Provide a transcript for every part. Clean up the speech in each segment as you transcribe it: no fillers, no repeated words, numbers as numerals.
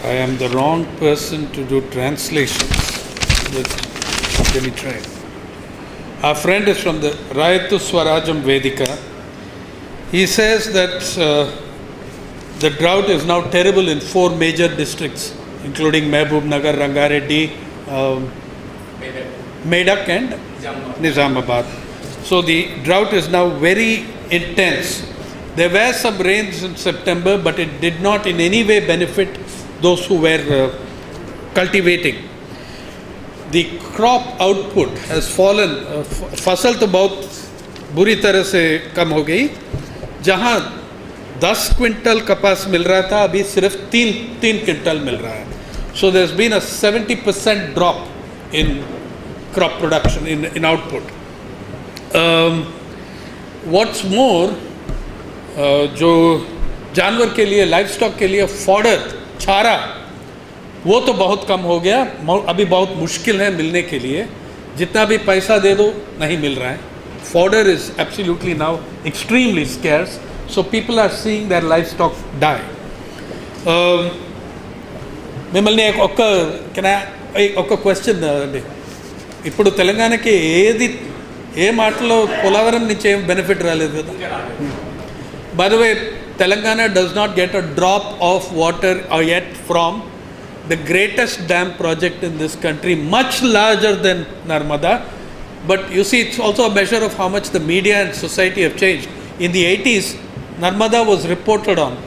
I am the wrong person to do translations. But let me try. Our friend is from the Rayatu Swarajam Vedika. He says that the drought is now terrible in 4 major districts, including Mehboob Nagar, Rangareddy, Medak and Nizamabad. So the drought is now very intense. There were some rains in September, but it did not in any way benefit those who were cultivating. The crop output has fallen. फसल तो बहुत बुरी तरह से कम हो गई. जहाँ 10 quintal कपास मिल रहा था, अभी सिर्फ 3 क्विंटल मिल रहा है. So there's been a 70% drop in crop production, in output. What's more, जो जानवर के लिए, लाइफ स्टॉक के लिए फॉडर, चारा, वो तो बहुत कम हो गया. अभी बहुत मुश्किल है मिलने के लिए. जितना भी पैसा दे दो नहीं मिल रहा है. Fodder is absolutely now extremely scarce, so people are seeing their livestock die. మిమ్మల్ని ఒక క్వశ్చన్ అండి. ఇప్పుడు తెలంగాణకి ఏ మాటలో పోలవరం నుంచి ఏం బెనిఫిట్ రాలేదు కదా. By the way, Telangana does not get a drop of water yet from the greatest dam project in this country, much larger than Narmada. But you see, it's also a measure of how much the media and society have changed. In the 80s, Narmada was reported on.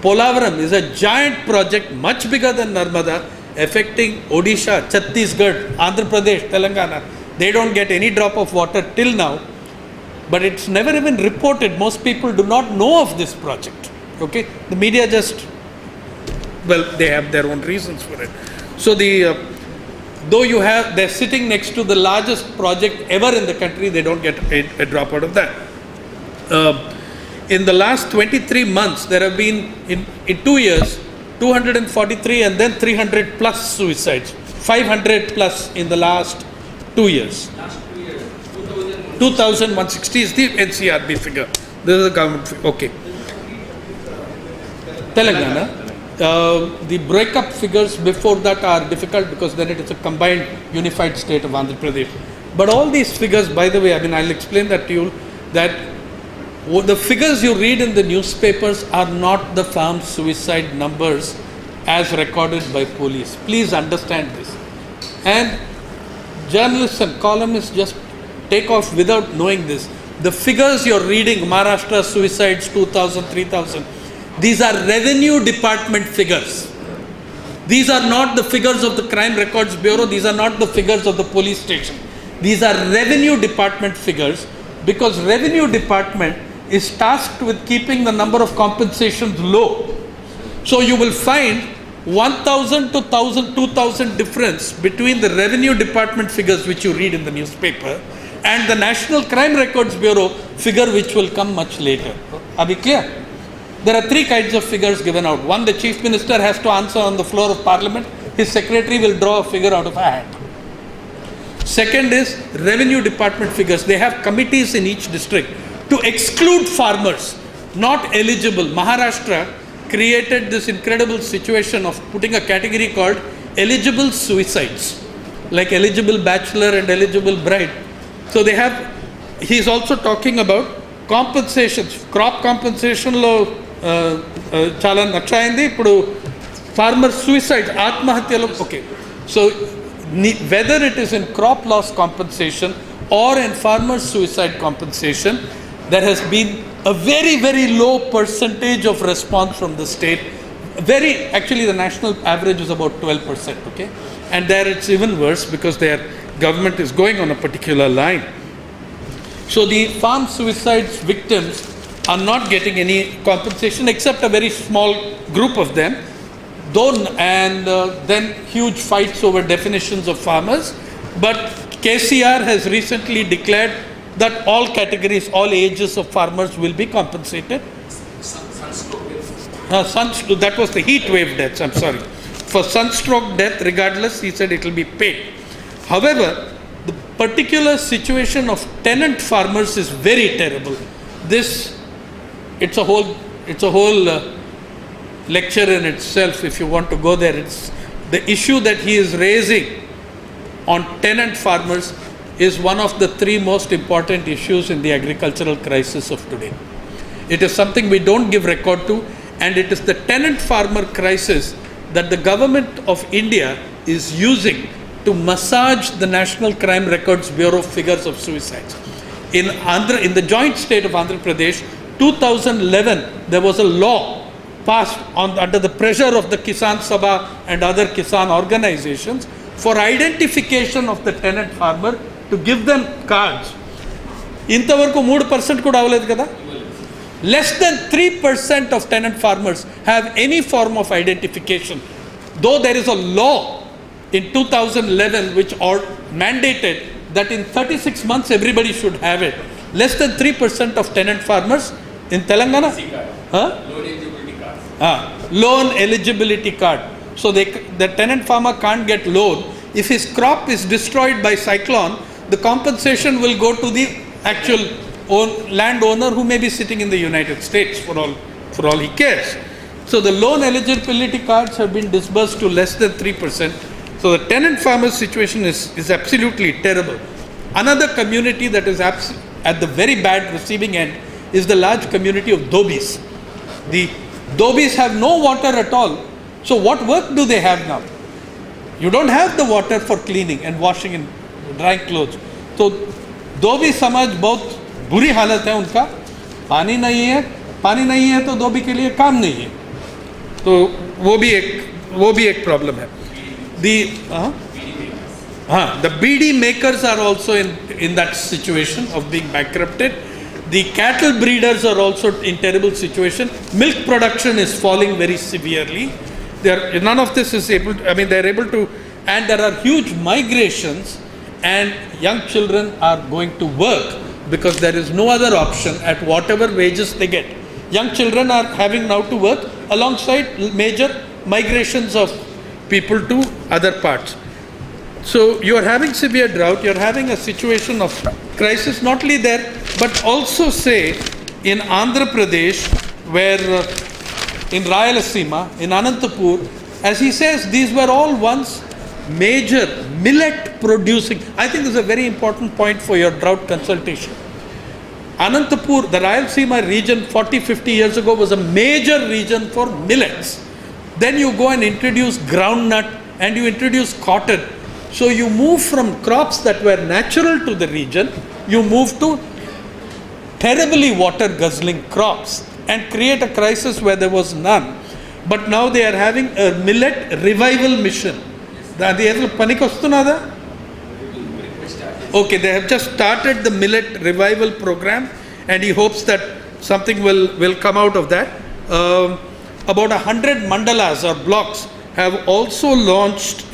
Polavaram is a giant project, much bigger than Narmada, affecting Odisha, Chhattisgarh, Andhra Pradesh, Telangana. They don't get any drop of water till now. But it's never even reported. Most people do not know of this project. Okay? The media just, well, they have their own reasons for it. So though they're sitting next to the largest project ever in the country, they don't get a drop out of that. In the last 23 months, there have been, in 2 years, 243 and then 300 plus suicides. 500 plus in the last 2 years. 2,160 is the NCRB figure. This is the government figure. Okay. Telangana. The breakup figures before that are difficult because then it is a combined unified state of Andhra Pradesh. But all these figures, by the way, I'll explain that to you, that the figures you read in the newspapers are not the farm suicide numbers as recorded by police. Please understand this. And journalists and columnists just take off without knowing this. The figures you're reading, Maharashtra suicides 2,000, 3,000, these are revenue department figures. These are not the figures of the Crime Records Bureau. These are not the figures of the police station. These are revenue department figures, because revenue department is tasked with keeping the number of compensations low. So you will find 1,000 to 1,000, 2,000 difference between the revenue department figures which you read in the newspaper and the National Crime Records Bureau figure, which will come much later. Are we clear? There are 3 kinds of figures given out. One, the Chief Minister has to answer on the floor of Parliament. His secretary will draw a figure out of a hat. Second is revenue department figures. They have committees in each district to exclude farmers not eligible. Maharashtra created this incredible situation of putting a category called eligible suicides, like eligible bachelor and eligible bride. So he's also talking about compensations. Crop compensation lo chala nachayindi. Ipudu farmer suicide, atmahatyalo. Okay. So whether it is in crop loss compensation or in farmer suicide compensation, there has been a very, very low percentage of response from the state. Actually the national average is about 12%. Okay. And there it's even worse because their government is going on a particular line. So the farm suicides victims are not getting any compensation except a very small group of them. Then huge fights over definitions of farmers. But KCR has recently declared that all categories, all ages of farmers will be compensated. That was the heat wave deaths, I'm sorry. For sunstroke death, regardless, he said it will be paid. However, the particular situation of tenant farmers is very terrible. It's a whole lecture in itself if you want to go there. It's the issue that he is raising on tenant farmers is one of the three most important issues in the agricultural crisis of today. It is something we don't give record to, and it is the tenant farmer crisis that the government of India is using to massage the National Crime Records Bureau figures of suicides. In the joint state of Andhra Pradesh, 2011, there was a law passed under the pressure of the Kisan Sabha and other Kisan organizations for identification of the tenant farmer to give them cards. ఇంతవరకు 3% కూడా అవ్వలేదు కదా. Less than 3% of tenant farmers have any form of identification, though there is a law in 2011 which mandated that in 36 months everybody should have it. Less than 3% of tenant farmers in Telangana. Loan eligibility card. So the tenant farmer can't get loan. If his crop is destroyed by cyclone, the compensation will go to the actual landowner who may be sitting in the United States for all he cares. So the loan eligibility cards have been disbursed to less than 3%. So the tenant farmer situation is absolutely terrible. Another community that is at the very bad receiving end is the large community of Dhobis. The Dhobis have no water at all. So what work do they have now? You don't have the water for cleaning and washing and drying clothes. So Dhobi समाज बहुत बुरी हालत है उनका. पानी नहीं है तो धोबी के लिए काम नहीं है. तो वो भी एक प्रॉब्लम है. The BD makers are also in that situation of being bankrupted. The cattle breeders are also in terrible situation. Milk production is falling very severely. None of this is able to, they're able to, and there are huge migrations, and young children are going to work because there is no other option at whatever wages they get. Young children are having now to work alongside major migrations of people to other parts. So you are having severe drought, you are having a situation of crisis, not only there, but also say in Andhra Pradesh, where in Rayalaseema, in Anantapur, as he says, these were all once major millet producing. I think this is a very important point for your drought consultation. Anantapur, the Rayalaseema region 40-50 years ago was a major region for millets. Then you go and introduce groundnut and you introduce cotton. So you move from crops that were natural to the region, you move to terribly water guzzling crops and create a crisis where there was none. But now they are having a millet revival mission. Okay, they have just started the millet revival program, and he hopes that something will come out of that. About 100 mandalas or blocks have also launched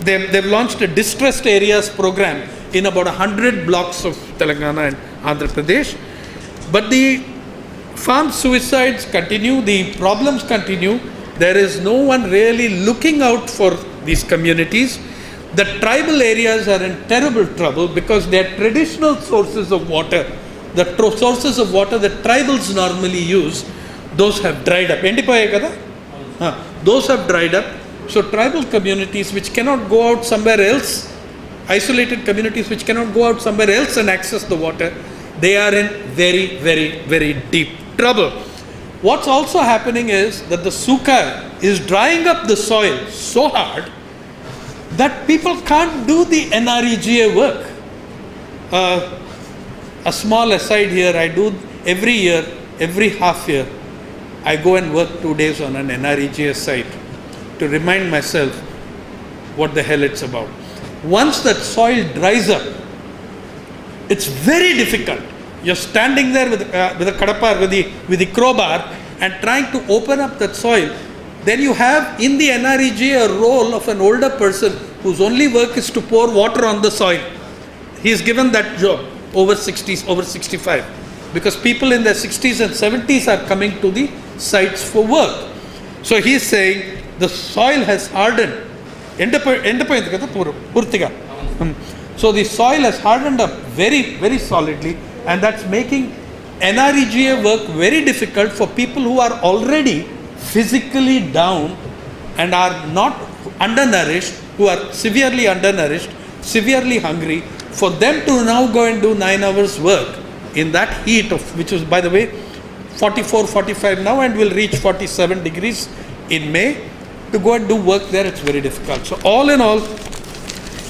they've launched a distressed areas program in about 100 blocks of Telangana and Andhra Pradesh. But the farm suicides continue, the problems continue. There is no one really looking out for these communities. The tribal areas are in terrible trouble because their traditional sources of water, the sources of water that tribals normally use, those have dried up. Those have dried up. So tribal communities which cannot go out somewhere else, isolated communities which cannot go out somewhere else and access the water, they are in very, very, very deep trouble. What's also happening is that the sukha is drying up the soil so hard that people can't do the NREGA work. A small aside here, I do every year, every half year, I go and work 2 days on an NREGA site to remind myself what the hell it's about. Once that soil dries up, it's very difficult. You're standing there with a kadapar, with the crowbar, and trying to open up that soil. Then you have in the NREGA a role of an older person whose only work is to pour water on the soil. He is given that job over 60s, over 65, because people in their 60s and 70s are coming to the sites for work. So he is saying the soil has hardened. So the soil has hardened up very, very solidly, and that's making NREGA work very difficult for people who are already physically down and are not undernourished, who are severely undernourished, severely hungry, for them to now go and do 9 hours work in that heat of, which is by the way 44, 45 now and will reach 47 degrees in May, to go and do work there, it's very difficult. So all in all,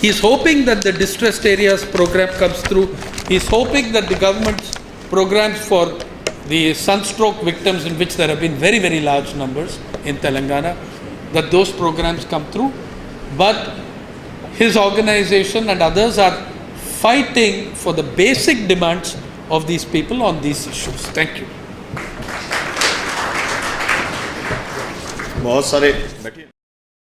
he's hoping that the distressed areas program comes through. He's hoping that the government's programs for the sunstroke victims, in which there have been very, very large numbers in Telangana, that those programs come through. But his organization and others are fighting for the basic demands of these people on these issues. Thank you. बहुत सारे